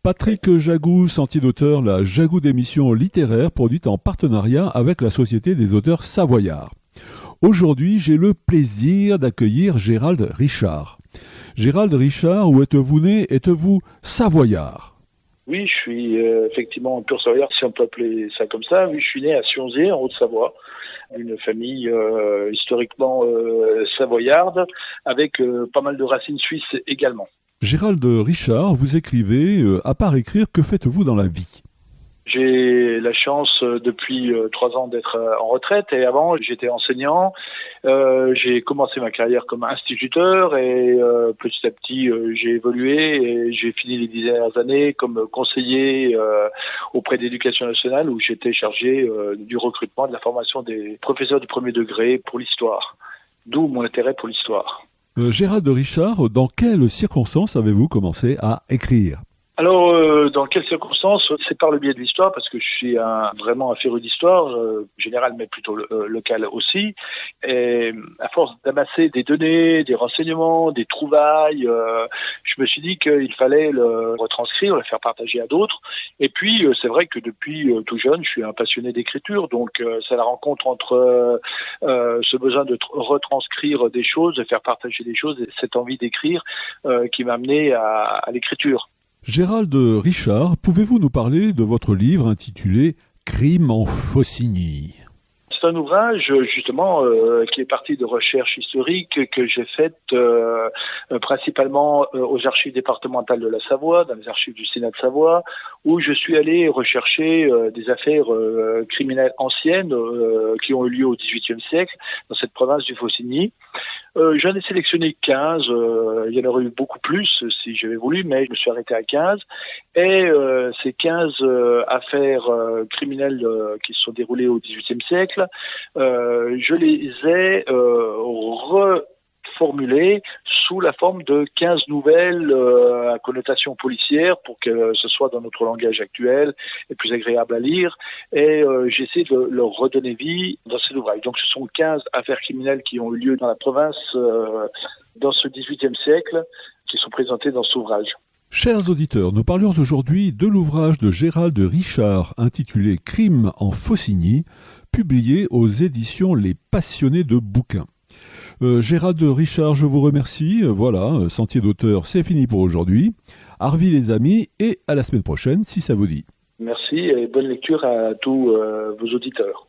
Patrick Jagou, sentier d'auteur, la Jagou d'émission littéraire produite en partenariat avec la Société des auteurs savoyards. Aujourd'hui, j'ai le plaisir d'accueillir Gérald Richard. Gérald Richard, où êtes-vous né? Êtes-vous savoyard? Oui, je suis effectivement pur savoyard, si on peut appeler ça comme ça. Oui, je suis né à Sionzier, en Haute-Savoie, d'une famille historiquement savoyarde, avec pas mal de racines suisses également. Gérald Richard, vous écrivez, à part écrire, que faites-vous dans la vie? J'ai la chance depuis 3 ans d'être en retraite et avant j'étais enseignant. J'ai commencé ma carrière comme instituteur et petit à petit j'ai évolué et j'ai fini les 10 dernières années comme conseiller auprès d'Éducation nationale où j'étais chargé du recrutement, de la formation des professeurs du premier degré pour l'histoire. D'où mon intérêt pour l'histoire. Gérald Richard, dans quelles circonstances avez-vous commencé à écrire? Alors, dans quelles circonstances? C'est par le biais de l'histoire, parce que je suis vraiment un féru d'histoire, générale, mais plutôt locale aussi. Et à force d'amasser des données, des renseignements, des trouvailles, je me suis dit qu'il fallait le retranscrire, le faire partager à d'autres. Et puis, c'est vrai que depuis tout jeune, je suis un passionné d'écriture, donc c'est la rencontre entre ce besoin de retranscrire des choses, de faire partager des choses, et cette envie d'écrire qui m'a amené à l'écriture. Gérald Richard, pouvez-vous nous parler de votre livre intitulé « Crime en Faucigny » ? C'est un ouvrage justement qui est parti de recherches historiques que j'ai faites principalement aux archives départementales de la Savoie, dans les archives du Sénat de Savoie, où je suis allé rechercher des affaires criminelles anciennes qui ont eu lieu au XVIIIe siècle dans cette province du Faucigny. J'en ai sélectionné 15, il y en aurait eu beaucoup plus si j'avais voulu, mais je me suis arrêté à 15. Et ces 15 affaires criminelles qui se sont déroulées au XVIIIe siècle, je les ai reformulées sous la forme de 15 nouvelles à connotation policière pour que ce soit dans notre langage actuel et plus agréable à lire. Et j'essaie de leur redonner vie dans cet ouvrage. Donc ce sont 15 affaires criminelles qui ont eu lieu dans la province dans ce XVIIIe siècle qui sont présentées dans cet ouvrage. Chers auditeurs, nous parlions aujourd'hui de l'ouvrage de Gérald Richard intitulé « Crime en Faucigny », publié aux éditions Les Passionnés de bouquins. Gérald Richard, je vous remercie. Voilà, Sentier d'auteur, c'est fini pour aujourd'hui. Arvi les amis, et à la semaine prochaine, si ça vous dit. Merci et bonne lecture à tous vos auditeurs.